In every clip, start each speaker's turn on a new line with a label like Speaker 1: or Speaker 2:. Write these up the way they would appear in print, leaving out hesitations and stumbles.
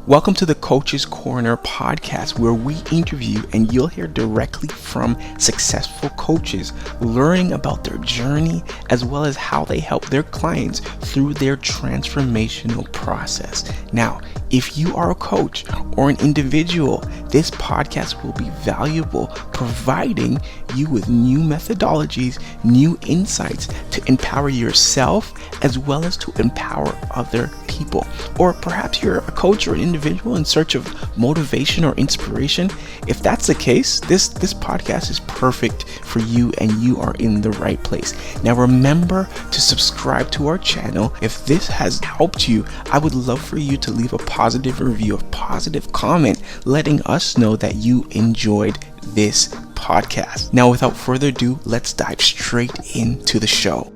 Speaker 1: Welcome to the Coach's Corner podcast, where we interview and you'll hear directly from successful coaches, learning about their journey as well as how they help their clients through their transformational process. Now, if you are a coach or an individual, this podcast will be valuable, providing you with new methodologies, new insights to empower yourself as well as to empower other people. Or perhaps you're a coach or an individual in search of motivation or inspiration. If that's the case, this podcast is perfect for you and you are in the right place. Now remember to subscribe to our channel. If this has helped you, I would love for you to leave a positive review, a positive comment, letting us know that you enjoyed this podcast. Now without further ado, let's dive straight into the show.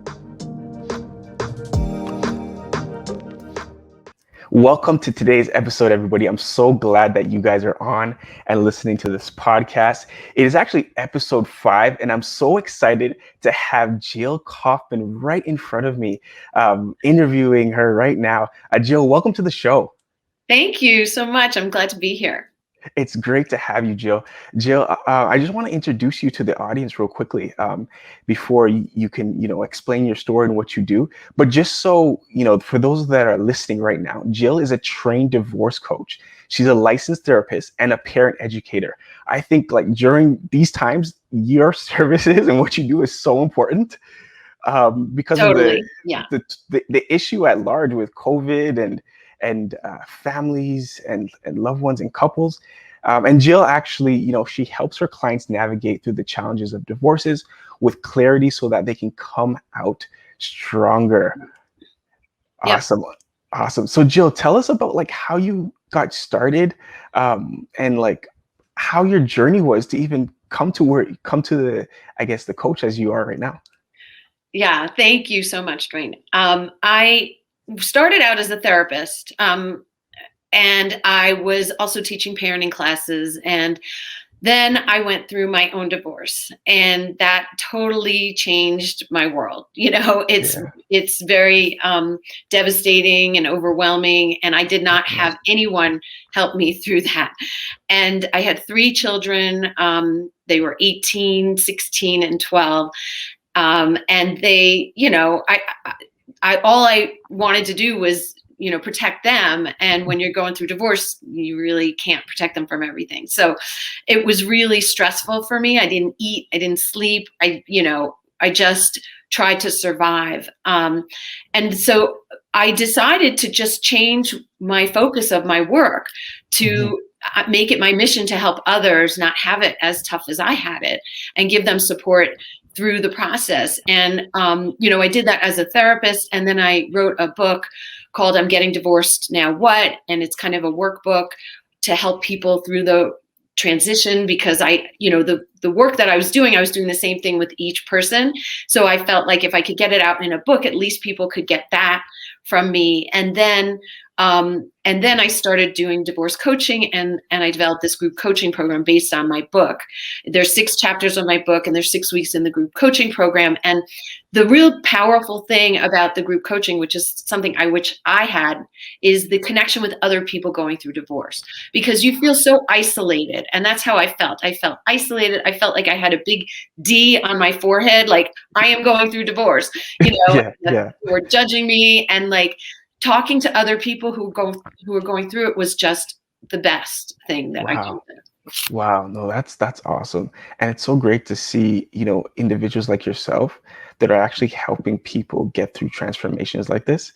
Speaker 1: Welcome to today's episode, everybody. I'm so glad that you guys are on and listening to this podcast. It is actually episode 5, and I'm so excited to have Jill Kaufman right in front of me, interviewing her right now. Jill, welcome to the show.
Speaker 2: Thank you so much. I'm glad to be here.
Speaker 1: It's great to have you, Jill. Jill, I just want to introduce you to the audience real quickly before you can, explain your story and what you do. But just so, for those that are listening right now, Jill is a trained divorce coach. She's a licensed therapist and a parent educator. I think during these times, your services and what you do is so important because
Speaker 2: Totally.
Speaker 1: of the issue at large with COVID and families and loved ones and couples. And Jill actually, she helps her clients navigate through the challenges of divorces with clarity so that they can come out stronger. Awesome. Yep. Awesome. So Jill, tell us about how you got started and how your journey was to even come to the coach as you are right now.
Speaker 2: Yeah. Thank you so much, Dwayne. I started out as a therapist, and I was also teaching parenting classes. And then I went through my own divorce, and that totally changed my world. It's very devastating and overwhelming. And I did not have anyone help me through that. And I had 3 children. They were 18, 16, and 12. And they, all I wanted to do was, protect them. And when you're going through divorce, you really can't protect them from everything. So it was really stressful for me. I didn't eat, I didn't sleep. I just tried to survive. And so I decided to just change my focus of my work to make it my mission to help others not have it as tough as I had it and give them support through the process. And, I did that as a therapist. And then I wrote a book called I'm Getting Divorced Now What? And it's kind of a workbook to help people through the transition, because the work that I was doing the same thing with each person. So I felt like if I could get it out in a book, at least people could get that from me. And then I started doing divorce coaching, and I developed this group coaching program based on my book. There's 6 chapters of my book, and there's 6 weeks in the group coaching program. And the real powerful thing about the group coaching, which is something which I had, is the connection with other people going through divorce, because you feel so isolated. And that's how I felt. I felt isolated. I felt like I had a big D on my forehead, like I am going through divorce, were judging me, and talking to other people who are going through it was just the best thing that I could do.
Speaker 1: Wow. No, that's awesome. And it's so great to see, individuals like yourself that are actually helping people get through transformations like this.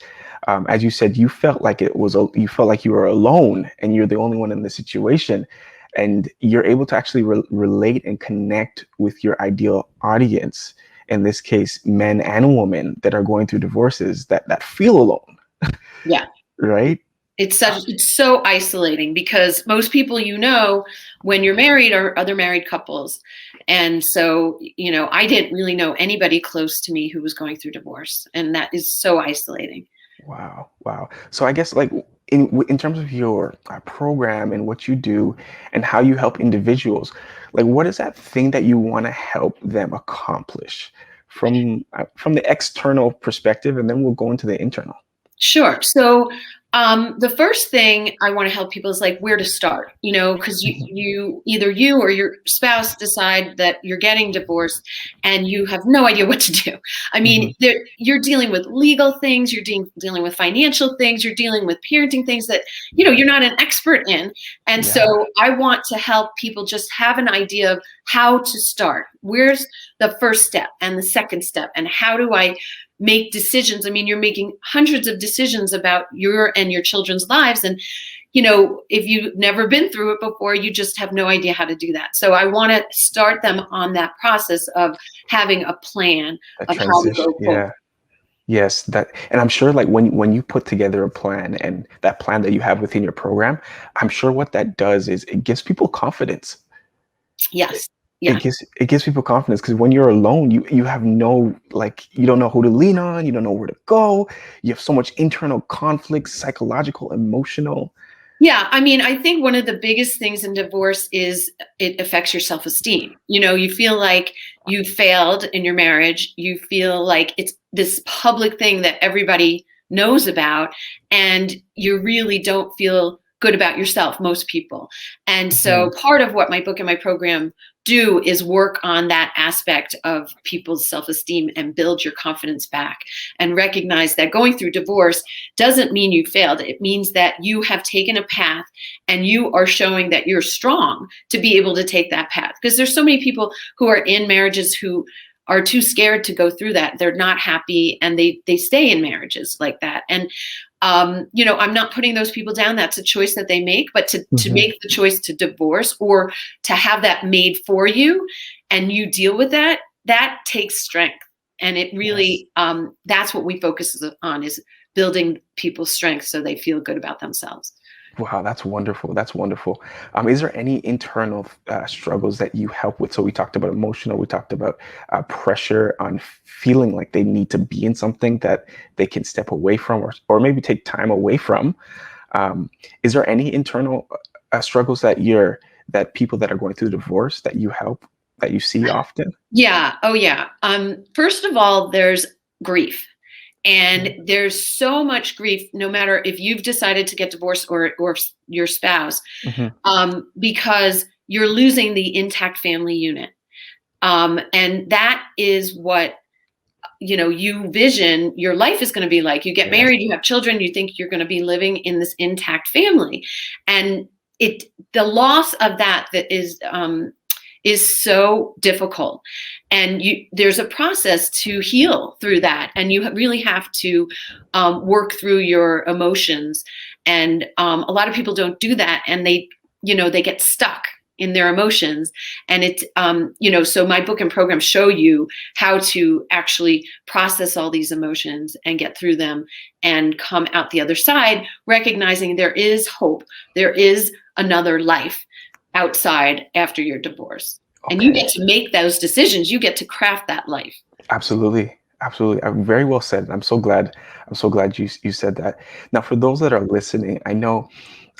Speaker 1: As you said, you felt like you felt like you were alone and you're the only one in the situation, and you're able to actually relate and connect with your ideal audience. In this case, men and women that are going through divorces that feel alone.
Speaker 2: Yeah.
Speaker 1: Right.
Speaker 2: It's so isolating, because most people, when you're married, are other married couples. And so, I didn't really know anybody close to me who was going through divorce. And that is so isolating.
Speaker 1: Wow. So I guess in terms of your program and what you do and how you help individuals, what is that thing that you want to help them accomplish from the external perspective? And then we'll go into the internal.
Speaker 2: Sure. So The first thing I want to help people is like where to start, because either you or your spouse decide that you're getting divorced and you have no idea what to do. I
Speaker 1: Hmm.
Speaker 2: mean, you're dealing with legal things, you're dealing with financial things, you're dealing with parenting things that, you're not an expert in. And
Speaker 1: Yeah,
Speaker 2: so I want to help people just have an idea of how to start. Where's the first step and the second step? And how do I make decisions? I mean, you're making hundreds of decisions about your and your children's lives. And, if you've never been through it before, you just have no idea how to do that. So I want to start them on that process of having a plan
Speaker 1: a
Speaker 2: of how to
Speaker 1: transition.
Speaker 2: go forward.
Speaker 1: Yeah. Yes, that, and I'm sure like when you put together a plan and that plan that you have within your program, I'm sure what that does is it gives people confidence. It,
Speaker 2: Yes.
Speaker 1: it
Speaker 2: Yeah.
Speaker 1: gives people confidence because when you're alone, you have no, like, you don't know who to lean on, you don't know where to go. You have so much internal conflict, psychological, emotional.
Speaker 2: Yeah, I mean, I think one of the biggest things in divorce is it affects your self-esteem. You feel like you failed in your marriage. You feel like it's this public thing that everybody knows about, and you really don't feel good about yourself, most people. And
Speaker 1: Mhm.
Speaker 2: so part of what my book and my program do is work on that aspect of people's self-esteem and build your confidence back and recognize that going through divorce doesn't mean you failed. It means that you have taken a path and you are showing that you're strong to be able to take that path. Because there's so many people who are in marriages who are too scared to go through that. They're not happy and they stay in marriages like that. And I'm not putting those people down. That's a choice that they make. But to
Speaker 1: Mhm.
Speaker 2: make the choice to divorce or to have that made for you and you deal with that, that takes strength. And it
Speaker 1: Yes.
Speaker 2: really, that's what we focus on is building people's strength so they feel good about themselves.
Speaker 1: Wow, that's wonderful. That's wonderful. Is there any internal struggles that you help with? So we talked about emotional, we talked about pressure on feeling like they need to be in something that they can step away from or maybe take time away from. Um, is there any internal struggles that people that are going through divorce that you help, that you see often?
Speaker 2: Yeah. Oh, yeah. First of all, there's grief. And
Speaker 1: Mhm.
Speaker 2: there's so much grief, no matter if you've decided to get divorced or your spouse,
Speaker 1: Mhm.
Speaker 2: because you're losing the intact family unit. And that is what you vision your life is going to be like. You get
Speaker 1: Yes.
Speaker 2: married, you have children, you think you're going to be living in this intact family, and the loss of that is so difficult. And there's a process to heal through that, and you really have to work through your emotions. And a lot of people don't do that, and they get stuck in their emotions. And so my book and program show you how to actually process all these emotions and get through them and come out the other side, recognizing there is hope, there is another life outside after your divorce. And you get
Speaker 1: Okay.
Speaker 2: to make those decisions, you get to craft that life.
Speaker 1: Absolutely. Absolutely. Very well said. I'm so glad you said that. Now, for those that are listening, I know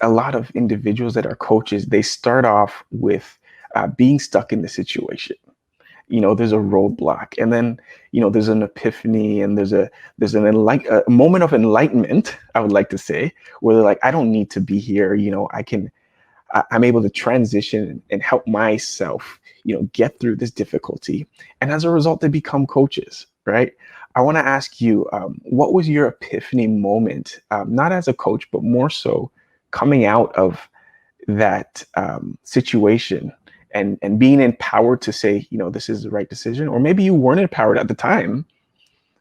Speaker 1: a lot of individuals that are coaches, they start off with being stuck in the situation. There's a roadblock, and then there's an epiphany, and there's a moment of enlightenment, I would like to say, where they're like, I don't need to be here. I'm able to transition and help myself, get through this difficulty. And as a result, they become coaches, right? I want to ask you, what was your epiphany moment, not as a coach, but more so coming out of that situation and being empowered to say, this is the right decision, or maybe you weren't empowered at the time,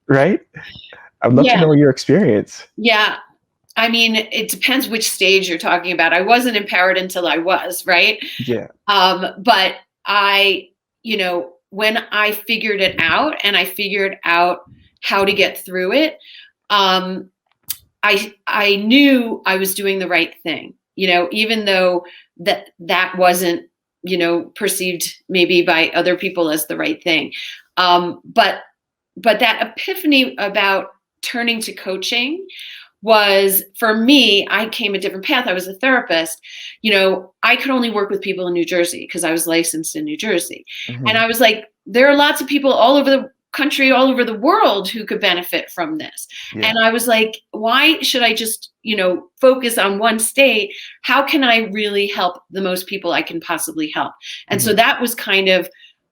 Speaker 1: right? I'd love to
Speaker 2: Yeah.
Speaker 1: know your experience.
Speaker 2: Yeah. I mean, it depends which stage you're talking about. I wasn't empowered until I was, right?
Speaker 1: Yeah.
Speaker 2: But when I figured it out and I figured out how to get through it, um, I knew I was doing the right thing. Even though that wasn't perceived maybe by other people as the right thing. But that epiphany about turning to coaching was, for me, I came a different path. I was a therapist. I could only work with people in New Jersey because I was licensed in New Jersey. And
Speaker 1: Hmm.
Speaker 2: I was like, there are lots of people all over the country all over the world who could benefit from this.
Speaker 1: Yeah.
Speaker 2: And I was like, why should I just, focus on one state? How can I really help the most people I can possibly help? And so
Speaker 1: Mhm.
Speaker 2: that was kind of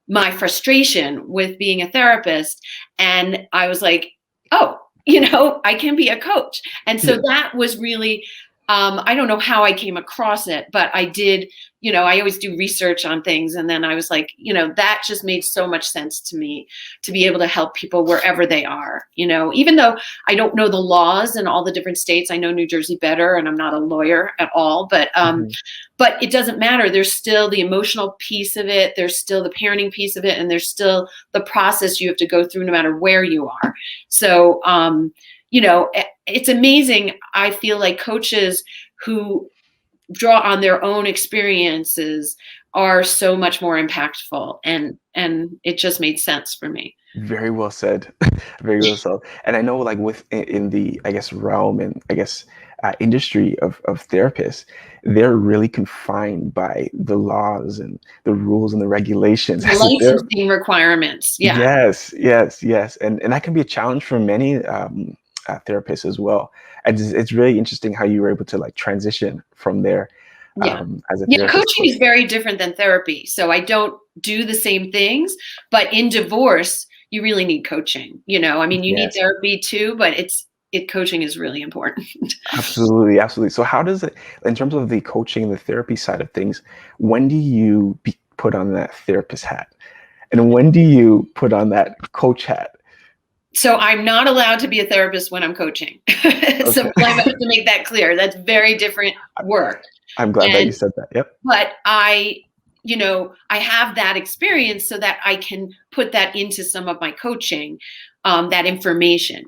Speaker 2: my frustration with being a therapist. And I was like, oh, I can be a coach. And so
Speaker 1: Yeah.
Speaker 2: that was really, I don't know how I came across it, but I did, I always do research on things. And then I was like, that just made so much sense to me to be able to help people wherever they are, even though I don't know the laws in all the different states. I know New Jersey better, and I'm not a lawyer at all,
Speaker 1: Mhm.
Speaker 2: but it doesn't matter. There's still the emotional piece of it. There's still the parenting piece of it. And there's still the process you have to go through no matter where you are. So, it's amazing. I feel like coaches who draw on their own experiences are so much more impactful, and it just made sense for me.
Speaker 1: Very well said. Very well said. And I know, like, in the, I guess, realm and, I guess, industry of therapists, they're really confined by the laws and the rules and the regulations
Speaker 2: The
Speaker 1: as a therapist.
Speaker 2: licensing requirements, yeah.
Speaker 1: Yes, yes, yes. And that can be a challenge for many therapists as well. And it's really interesting how you were able to, like, transition from there
Speaker 2: Yeah.
Speaker 1: as a
Speaker 2: Yeah,
Speaker 1: therapist.
Speaker 2: coaching is very different than therapy. So I don't do the same things, but in divorce, you really need coaching. I mean, you need
Speaker 1: Yes.
Speaker 2: therapy too, but coaching is really important.
Speaker 1: Absolutely, absolutely. So how does it, in terms of the coaching and the therapy side of things, when do you put on that therapist hat? And when do you put on that coach hat?
Speaker 2: So I'm not allowed to be a therapist when I'm coaching. So
Speaker 1: Okay.
Speaker 2: I have to make that clear. That's very different work.
Speaker 1: I'm glad that you
Speaker 2: And
Speaker 1: said that. Yep.
Speaker 2: but I have that experience so that I can put that into some of my coaching, that information,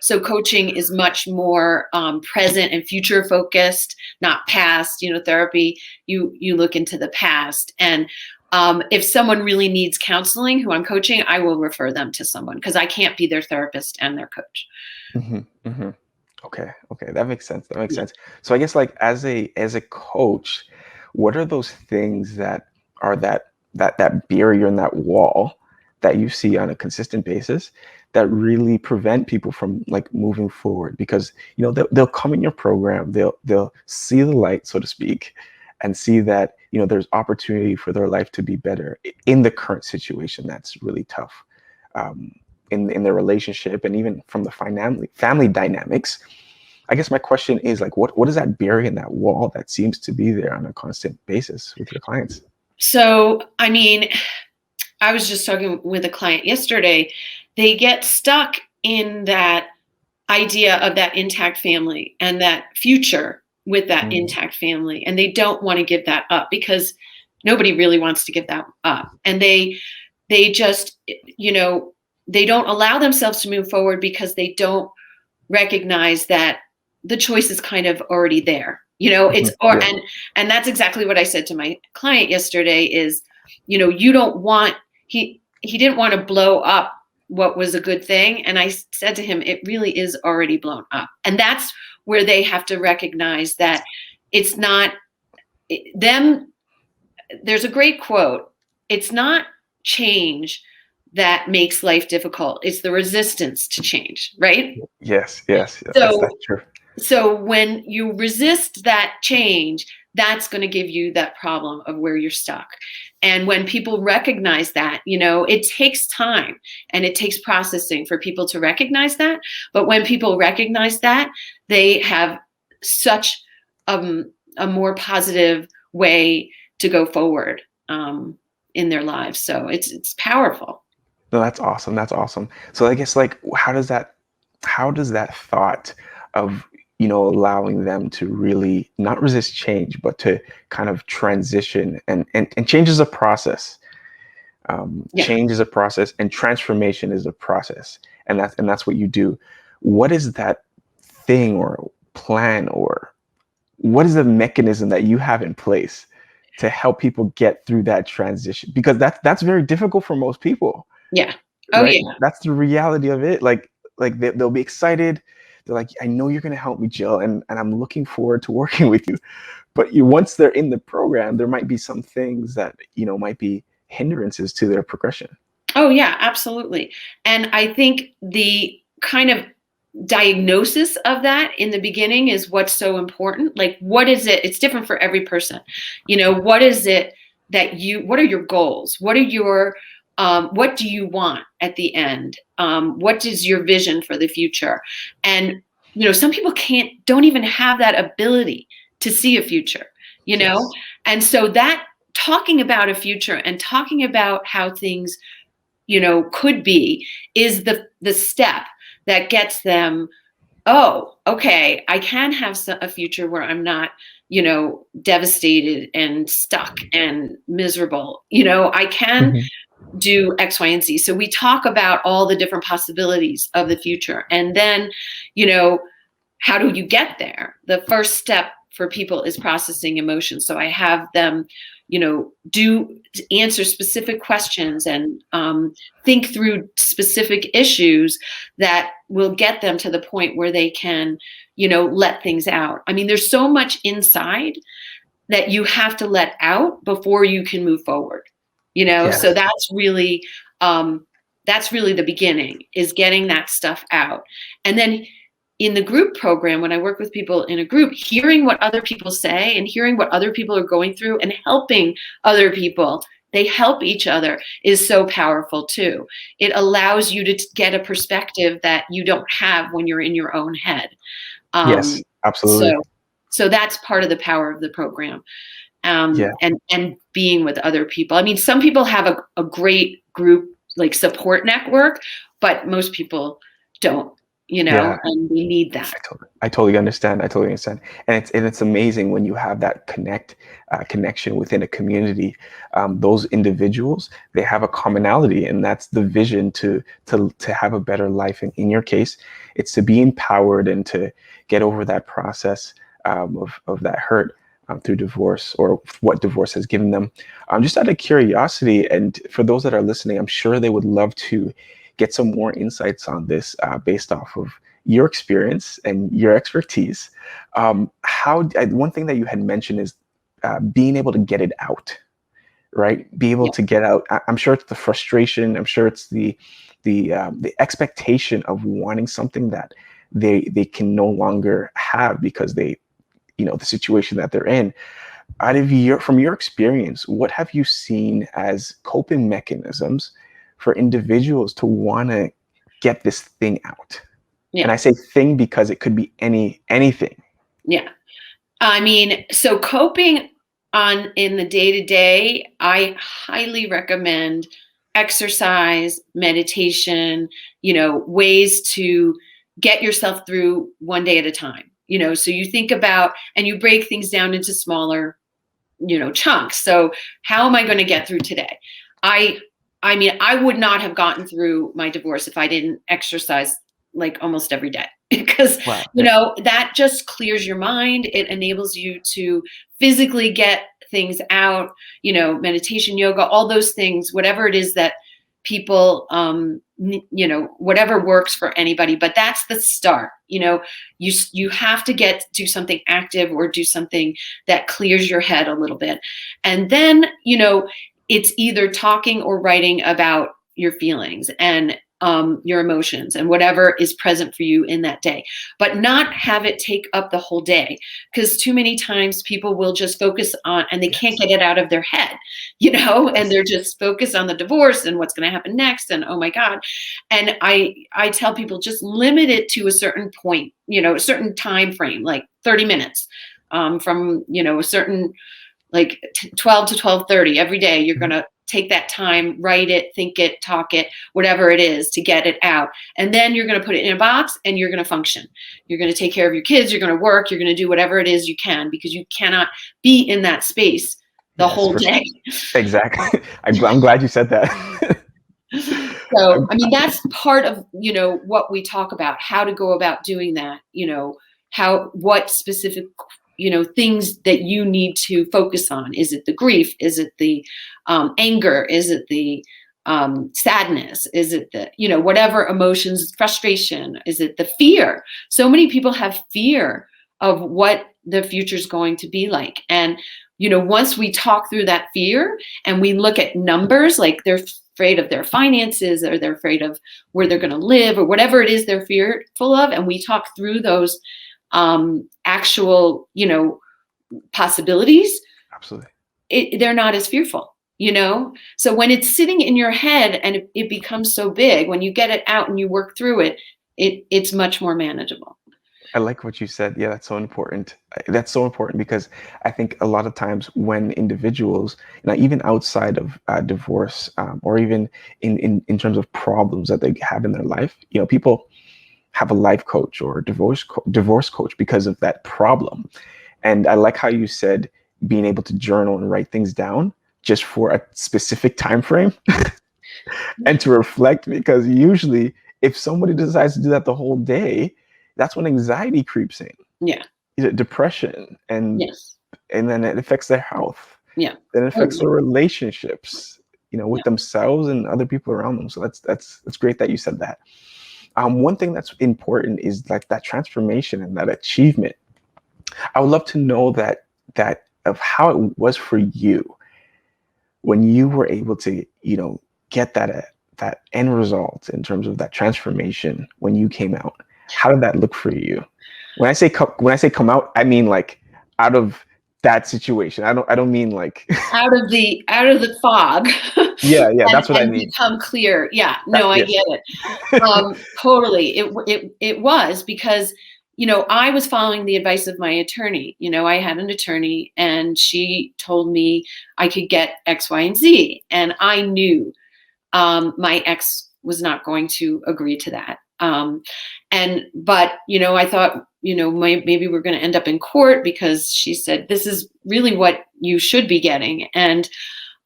Speaker 2: so coaching is much more present and future focused, not past. Therapy, you look into the past. And if someone really needs counseling who I'm coaching, I will refer them to someone, because I can't be their therapist and their coach.
Speaker 1: Hmm. Hmm. Okay. Okay. That makes sense. That makes
Speaker 2: Yeah.
Speaker 1: sense. So I guess, like, as a coach, what are those things that are that barrier and that wall that you see on a consistent basis that really prevent people from, like, moving forward? Because they'll come in your program, they'll see the light, so to speak, and see that there's opportunity for their life to be better in the current situation that's really tough. Um, in their relationship, and even from the family dynamics. I guess my question is, like, what is that barrier in that wall that seems to be there on a constant basis with your clients?
Speaker 2: So, I mean, I was just talking with a client yesterday. They get stuck in that idea of that intact family and that future with that
Speaker 1: Mm,
Speaker 2: intact family. And they don't want to give that up, because nobody really wants to give that up. And they just, they don't allow themselves to move forward because they don't recognize that the choice is kind of already there. It's
Speaker 1: mhm,
Speaker 2: or
Speaker 1: yeah.
Speaker 2: and that's exactly what I said to my client yesterday is, you don't want he didn't want to blow up what was a good thing. And I said to him, it really is already blown up. And that's where they have to recognize that it's not them. There's a great quote. It's not change that makes life difficult. It's the resistance to change, right?
Speaker 1: Yes, yes, yes. That's
Speaker 2: So
Speaker 1: true.
Speaker 2: so when you resist that change, that's going to give you that problem of where you're stuck. And when people recognize that, it takes time and it takes processing for people to recognize that. But when people recognize that, they have such a more positive way to go forward, in their lives. So it's powerful.
Speaker 1: No, that's awesome. That's awesome. So I guess, like, how does that thought of allowing them to really not resist change, but to kind of transition, and change is a process.
Speaker 2: Yeah.
Speaker 1: Change is a process, and transformation is a process, and that's what you do. What is that thing or plan, or what is the mechanism that you have in place to help people get through that transition? Because that's very difficult for most people,
Speaker 2: Yeah. Oh
Speaker 1: right?
Speaker 2: yeah.
Speaker 1: That's the reality of it. Like they'll be excited. They're like, I know you're going to help me, Jill, and I'm looking forward to working with you. But once they're in the program, there might be some things that might be hindrances to their progression.
Speaker 2: Oh yeah, absolutely. And I think the kind of diagnosis of that in the beginning is what's so important. Like, what is it? It's different for every person. What is it what are your goals? What do you want at the end? What is your vision for the future? And, some people don't even have that ability to see a future, you know?
Speaker 1: Yes.
Speaker 2: And so that talking about a future and talking about how things could be is the step that gets them, oh, okay, I can have a future where I'm not devastated and stuck and miserable. I can
Speaker 1: Mhm.
Speaker 2: do X, Y, and Z. So we talk about all the different possibilities of the future, and then you know how do you get there? The first step for people is processing emotions. So I have them, do answer specific questions and think through specific issues that will get them to the point where they can, let things out. I mean, there's so much inside that you have to let out before you can move forward. So
Speaker 1: Yes.
Speaker 2: that's really the beginning, is getting that stuff out. And then in the group program, when I work with people in a group, hearing what other people say and hearing what other people are going through and helping other people, they help each other, is so powerful too. It allows you to get a perspective that you don't have when you're in your own head.
Speaker 1: Yes,
Speaker 2: Um,
Speaker 1: absolutely.
Speaker 2: so, so that's part of the power of the program,
Speaker 1: Yeah.
Speaker 2: and being with other people. I mean, some people have a great group like support network, but most people don't,
Speaker 1: Yeah.
Speaker 2: and we need that.
Speaker 1: I totally understand. I totally understand, and it's amazing when you have that connection within a community. Those individuals, they have a commonality, and that's the vision to have a better life. And in your case, it's to be empowered and to get over that process of that hurt through divorce, or what divorce has given them. Just out of curiosity, and for those that are listening, I'm sure they would love to get some more insights on this based off of your experience and your expertise. One thing that you had mentioned is being able to get it out, right? Be able
Speaker 2: Yeah.
Speaker 1: to get out. I'm sure it's the frustration. I'm sure it's the expectation of wanting something that they can no longer have because the situation that they're in. From your experience, what have you seen as coping mechanisms for individuals to want to get this thing out? And
Speaker 2: Yeah.
Speaker 1: I say thing because it could be anything.
Speaker 2: Yeah. I mean, so coping in the day to day, I highly recommend exercise, meditation, ways to get yourself through one day at a time. So you think about and you break things down into smaller, chunks. So how am I going to get through today? I I mean, I would not have gotten through my divorce if I didn't exercise like almost every day because
Speaker 1: Wow. Yeah.
Speaker 2: that just clears your mind. It enables you to physically get things out, meditation, yoga, all those things, whatever it is that people whatever works for anybody, but that's the start. You have to do something active or do something that clears your head a little bit. And then, it's either talking or writing about your feelings and your emotions and whatever is present for you in that day, but not have it take up the whole day. Because too many times people will just focus on and they can't
Speaker 1: Yes.
Speaker 2: get it out of their head, and
Speaker 1: Yes.
Speaker 2: they're just focused on the divorce and what's going to happen next. And oh my God. And I tell people just limit it to a certain point, a certain time frame, like 30 minutes from, a certain like 12 to 12:30 every day. You're going
Speaker 1: Mhm.
Speaker 2: to take that time, write it, think it, talk it, whatever it is, to get it out. And then you're going to put it in a box and you're going to function. You're going to take care of your kids, you're going to work, you're going to do whatever it is you can, because you cannot be in that space the
Speaker 1: Yes.
Speaker 2: whole day.
Speaker 1: Exactly. I'm glad you said that.
Speaker 2: So,
Speaker 1: I'm,
Speaker 2: I mean, that's part of, what we talk about, how to go about doing that, what specific, things that you need to focus on. Is it the grief? Is it the anger? Is it the sadness? Is it the, whatever emotions, frustration? Is it the fear? So many people have fear of what the future is going to be like. And, once we talk through that fear and we look at numbers, like their afraid of their finances, or they're afraid of where they're going to live, or whatever it is they're fearful of. And we talk through those actual, possibilities.
Speaker 1: Absolutely.
Speaker 2: They're not as fearful, So when it's sitting in your head and it becomes so big, when you get it out and you work through it, it's much more manageable.
Speaker 1: I like what you said. Yeah, that's so important. That's so important because I think a lot of times when individuals, even outside of divorce, or even in terms of problems that they have in their life, people have a life coach or a divorce coach because of that problem. And I like how you said being able to journal and write things down just for a specific time frame and to reflect, because usually if somebody decides to do that the whole day, that's when anxiety creeps in.
Speaker 2: Yeah.
Speaker 1: Depression, and
Speaker 2: Yes.
Speaker 1: then it affects their health.
Speaker 2: Yeah.
Speaker 1: Then it affects their relationships, with
Speaker 2: Yeah.
Speaker 1: themselves and other people around them. So that's great that you said that. One thing that's important is like that transformation and that achievement. I would love to know that of how it was for you when you were able to, get that end result in terms of that transformation when you came out. How did that look for you? When I say come out, I mean like out of that situation. I don't mean like
Speaker 2: out of the fog.
Speaker 1: yeah,
Speaker 2: and,
Speaker 1: that's what I
Speaker 2: and
Speaker 1: mean.
Speaker 2: become clear. Yeah, no, I
Speaker 1: Yes.
Speaker 2: get it. Totally. It was because, I was following the advice of my attorney. I had an attorney and she told me I could get X, Y, and Z. And I knew my ex was not going to agree to that. But I thought, maybe we're going to end up in court, because she said, this is really what you should be getting.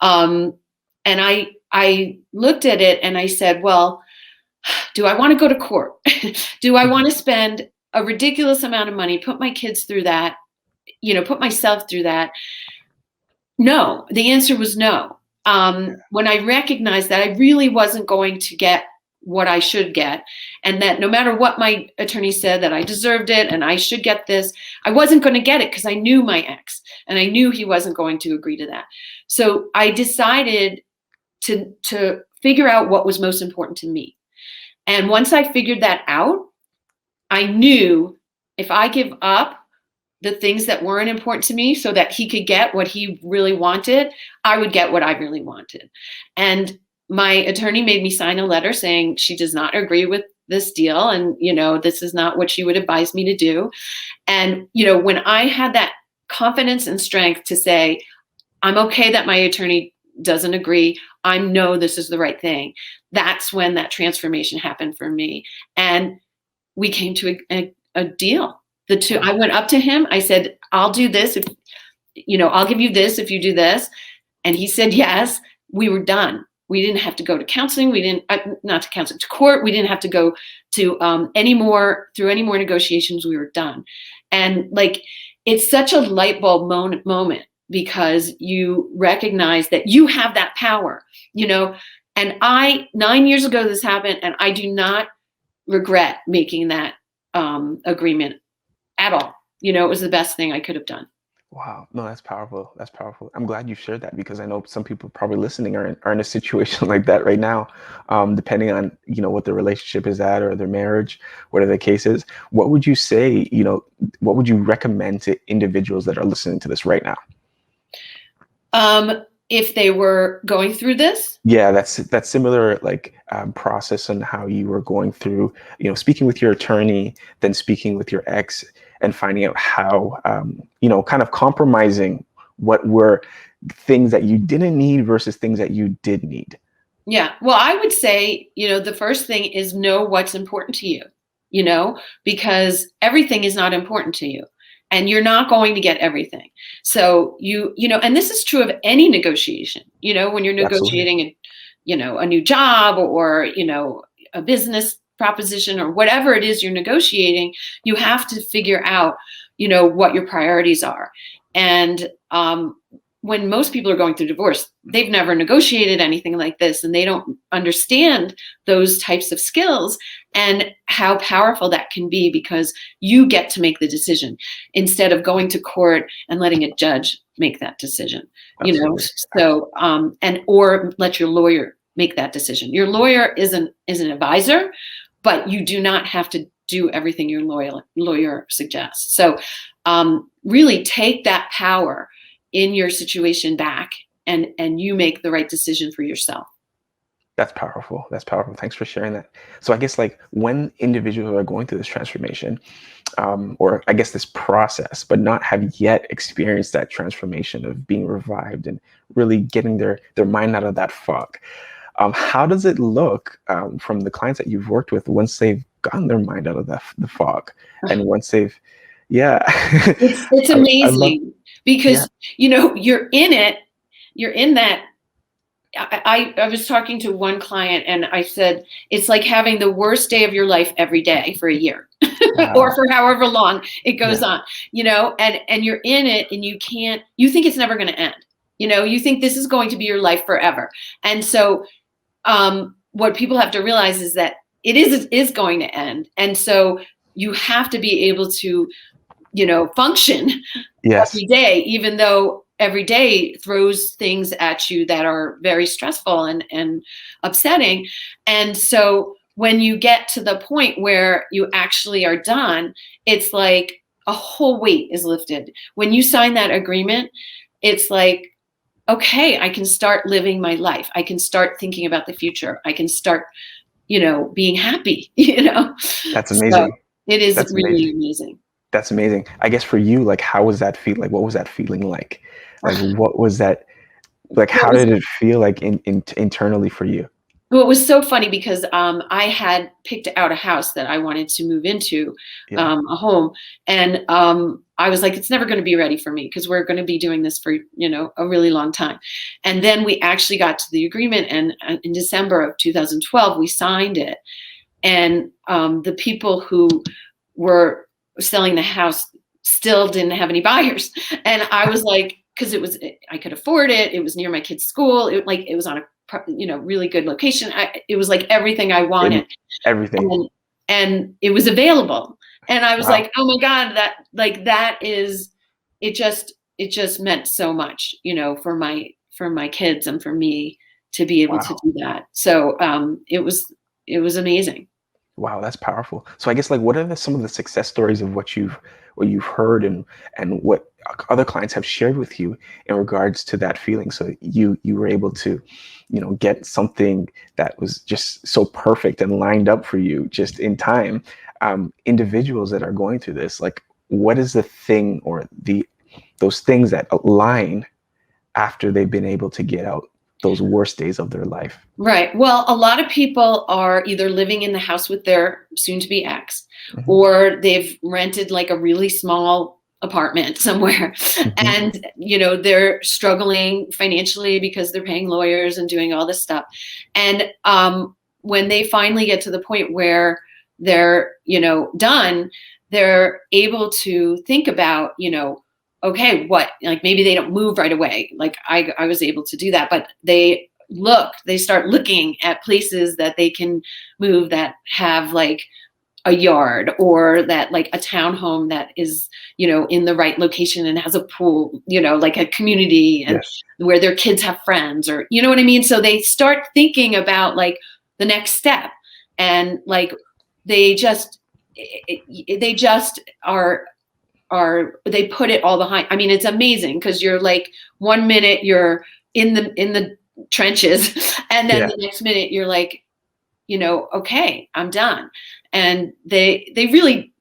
Speaker 2: Um, and I looked at it and I said, well, do I want to go to court? Do I want to spend a ridiculous amount of money, put my kids through that, put myself through that? No, the answer was no. When I recognized that I really wasn't going to get what I should get, and that no matter what my attorney said that I deserved it and I should get this, I wasn't going to get it, because I knew my ex and I knew he wasn't going to agree to that. So I decided to figure out what was most important to me. And once I figured that out, I knew if I give up the things that weren't important to me so that he could get what he really wanted, I would get what I really wanted. And my attorney made me sign a letter saying she does not agree with this deal. And, this is not what she would advise me to do. And, when I had that confidence and strength to say, I'm okay that my attorney doesn't agree, I know this is the right thing, that's when that transformation happened for me. And we came to a deal. The two, I went up to him, I said, I'll do this if, I'll give you this if you do this. And he said yes. We were done. We didn't have to go to counseling. We didn't, not to counseling, to court. We didn't have to go to any more negotiations. We were done. And like, it's such a light bulb moment, because you recognize that you have that power, and 9 years ago this happened, and I do not regret making that agreement at all. It was the best thing I could have done.
Speaker 1: Wow. No, that's powerful. That's powerful. I'm glad you shared that, because I know some people probably listening are in a situation like that right now, depending on, what their relationship is at, or their marriage, whatever the case is. What would you say, what would you recommend to individuals that are listening to this right now?
Speaker 2: If they were going through this?
Speaker 1: Yeah, that's similar, like process on how you were going through, speaking with your attorney, then speaking with your ex, and finding out how, kind of compromising what were things that you didn't need versus things that you did need.
Speaker 2: Yeah. Well, I would say, the first thing is know what's important to you, because everything is not important to you. And you're not going to get everything. So and this is true of any negotiation, when you're negotiating a new job, or, a business proposition, or whatever it is you're negotiating, you have to figure out, what your priorities are. And when most people are going through divorce, they've never negotiated anything like this, and they don't understand those types of skills and how powerful that can be, because you get to make the decision instead of going to court and letting a judge make that decision.
Speaker 1: Absolutely.
Speaker 2: So or let your lawyer make that decision. Your lawyer is an advisor, but you do not have to do everything your lawyer suggests. So really take that power in your situation back, and you make the right decision for yourself.
Speaker 1: That's powerful. That's powerful. Thanks for sharing that. So I guess like when individuals are going through this transformation, or I guess this process, but not have yet experienced that transformation of being revived and really getting their mind out of that fog. How does it look from the clients that you've worked with once they've gotten their mind out of the fog, and once they've, yeah,
Speaker 2: It's
Speaker 1: I love,
Speaker 2: amazing
Speaker 1: yeah,
Speaker 2: because you're in it, you're in that. I was talking to one client and I said, it's like having the worst day of your life every day for a year or
Speaker 1: wow,
Speaker 2: for however long it goes
Speaker 1: yeah,
Speaker 2: on, and you're in it and you think it's never going to end. You think this is going to be your life forever. And so what people have to realize is that it is going to end. And so you have to be able to, function
Speaker 1: yes,
Speaker 2: every day, even though every day throws things at you that are very stressful and upsetting. And so when you get to the point where you actually are done, it's like a whole weight is lifted. When you sign that agreement, it's like, okay, I can start living my life. I can start thinking about the future. I can start, being happy,
Speaker 1: that's
Speaker 2: So
Speaker 1: amazing.
Speaker 2: it is
Speaker 1: That's
Speaker 2: really
Speaker 1: amazing.
Speaker 2: amazing.
Speaker 1: That's amazing. I guess for you, like, how was that feel? Like, what was that feeling like? Like, what was that? Like,
Speaker 2: What
Speaker 1: how
Speaker 2: was
Speaker 1: did it feel like internally for you?
Speaker 2: Well, it was so funny because I had picked out a house that I wanted to move into,
Speaker 1: Yeah.
Speaker 2: a home, and I was like, it's never going to be ready for me because we're going to be doing this for a really long time. And then we actually got to the agreement, and in December of 2012, we signed it. And the people who were selling the house still didn't have any buyers, and I was like, because I could afford it. It was near my kid's school. It was on a really good location. It was like everything I
Speaker 1: And
Speaker 2: wanted,
Speaker 1: everything.
Speaker 2: and it was available. And I was
Speaker 1: Wow.
Speaker 2: like, oh my God, that is, it just meant so much, for my kids and for me to be able to
Speaker 1: Wow.
Speaker 2: do that. So it was amazing.
Speaker 1: Wow, that's powerful. So I guess like what are some of the success stories of what you've heard and what other clients have shared with you in regards to that feeling? So you were able to, get something that was just so perfect and lined up for you just in time. Individuals that are going through this, like what is the thing or those things that align after they've been able to get out those worst days of their life?
Speaker 2: Right. Well, a lot of people are either living in the house with their soon to be ex,
Speaker 1: Hmm.
Speaker 2: or they've rented like a really small apartment somewhere.
Speaker 1: Hmm.
Speaker 2: And, they're struggling financially because they're paying lawyers and doing all this stuff. And when they finally get to the point where they're, done, they're able to think about, okay, what, like maybe they don't move right away. Like I was able to do that, but they start looking at places that they can move that have like a yard, or that like a townhome that is, in the right location and has a pool, like a community, and
Speaker 1: Yes.
Speaker 2: where their kids have friends, or you know what I mean? So they start thinking about like the next step, and like they just they just they put it all behind. I mean, it's amazing because you're like 1 minute you're in the trenches, and then
Speaker 1: Yeah.
Speaker 2: the next minute you're like, okay, I'm done. And they really,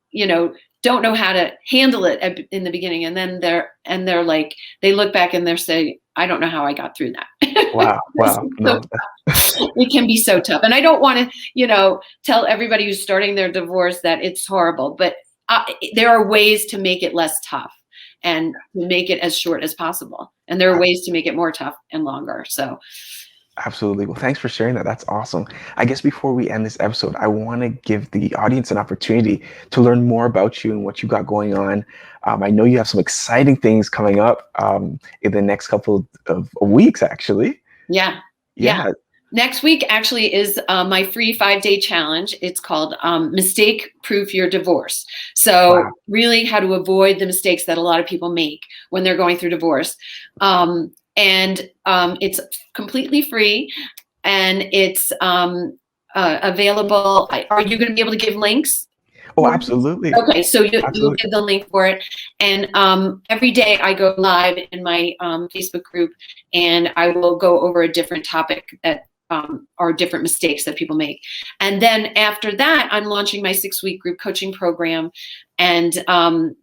Speaker 2: don't know how to handle it in the beginning, and then they're like, they look back and they're saying, I don't know how I got through that.
Speaker 1: Wow.
Speaker 2: It's
Speaker 1: Wow.
Speaker 2: so
Speaker 1: No.
Speaker 2: tough. It can be so tough, and I don't want to, tell everybody who's starting their divorce that it's horrible, but there are ways to make it less tough and to make it as short as possible, and there are ways to make it more tough and longer. So
Speaker 1: Absolutely. Well, thanks for sharing that. That's awesome. I guess before we end this episode, I want to give the audience an opportunity to learn more about you and what you got going on. I know you have some exciting things coming up in the next couple of weeks, actually.
Speaker 2: yeah, yeah.
Speaker 1: Yeah.
Speaker 2: Next week actually is my free 5-day challenge. It's called Mistake Proof Your Divorce.
Speaker 1: Wow.
Speaker 2: So really how to avoid the mistakes that a lot of people make when they're going through divorce. And it's completely free. and it's available. Are you going to be able to give links?
Speaker 1: Oh, absolutely.
Speaker 2: Okay, so you'll
Speaker 1: Absolutely.
Speaker 2: give the link for it, and every day I go live in my Facebook group, and I will go over a different topic that or different mistakes that people make, and then after that, I'm launching my 6-week group coaching program, and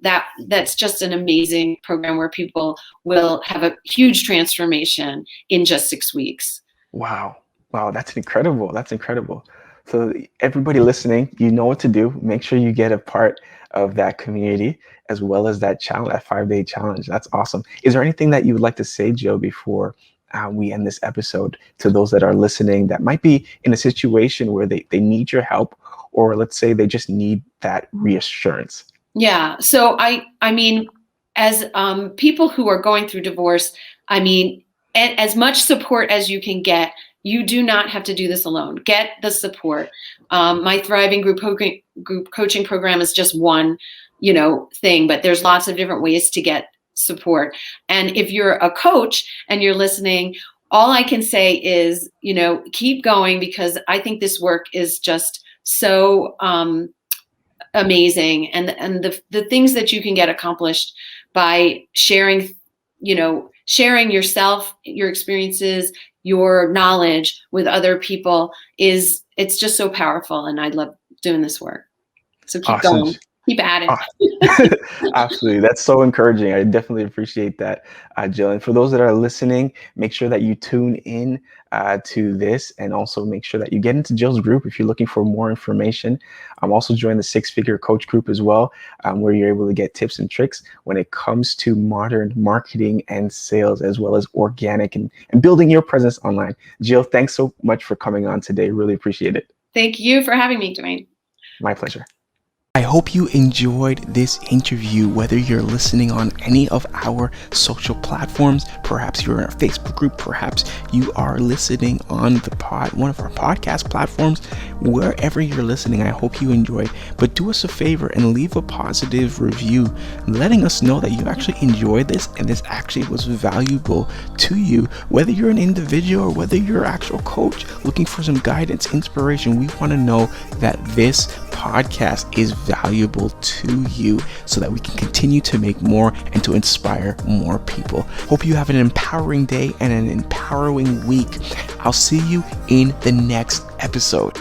Speaker 2: that's just an amazing program where people will have a huge transformation in just 6 weeks.
Speaker 1: Wow. Wow, that's incredible. That's incredible. So everybody listening, you know what to do. Make sure you get a part of that community as well as that challenge, that 5-day challenge. That's awesome. Is there anything that you would like to say, Jill, before we end this episode to those that are listening that might be in a situation where they need your help, or let's say they just need that reassurance?
Speaker 2: Yeah. So I mean, as people who are going through divorce, I mean, as much support as you can get. You do not have to do this alone. Get the support. My Thriving group coaching program is just one, thing, but there's lots of different ways to get support. And if you're a coach and you're listening, all I can say is, keep going, because I think this work is just so amazing, and the things that you can get accomplished by sharing yourself, your experiences, your knowledge with other people, it's just so powerful, and I love doing this work. So keep
Speaker 1: Awesome.
Speaker 2: going, keep at
Speaker 1: Oh,
Speaker 2: it.
Speaker 1: absolutely. That's so encouraging. I definitely appreciate that, Jill. And for those that are listening, make sure that you tune in to this, and also make sure that you get into Jill's group if you're looking for more information. I'm also joining the 6-figure coach group as well, where you're able to get tips and tricks when it comes to modern marketing and sales, as well as organic and building your presence online. Jill, thanks so much for coming on today. Really appreciate it.
Speaker 2: Thank you for having me, Dwayne.
Speaker 1: My pleasure. I hope you enjoyed this interview, whether you're listening on any of our social platforms. Perhaps you're in a Facebook group, perhaps you are listening on one of our podcast platforms. Wherever you're listening, I hope you enjoyed. But do us a favor and leave a positive review, letting us know that you actually enjoyed this and this actually was valuable to you. Whether you're an individual or whether you're an actual coach looking for some guidance, inspiration, we want to know that this podcast is valuable to you, so that we can continue to make more and to inspire more people. Hope you have an empowering day and an empowering week. I'll see you in the next episode.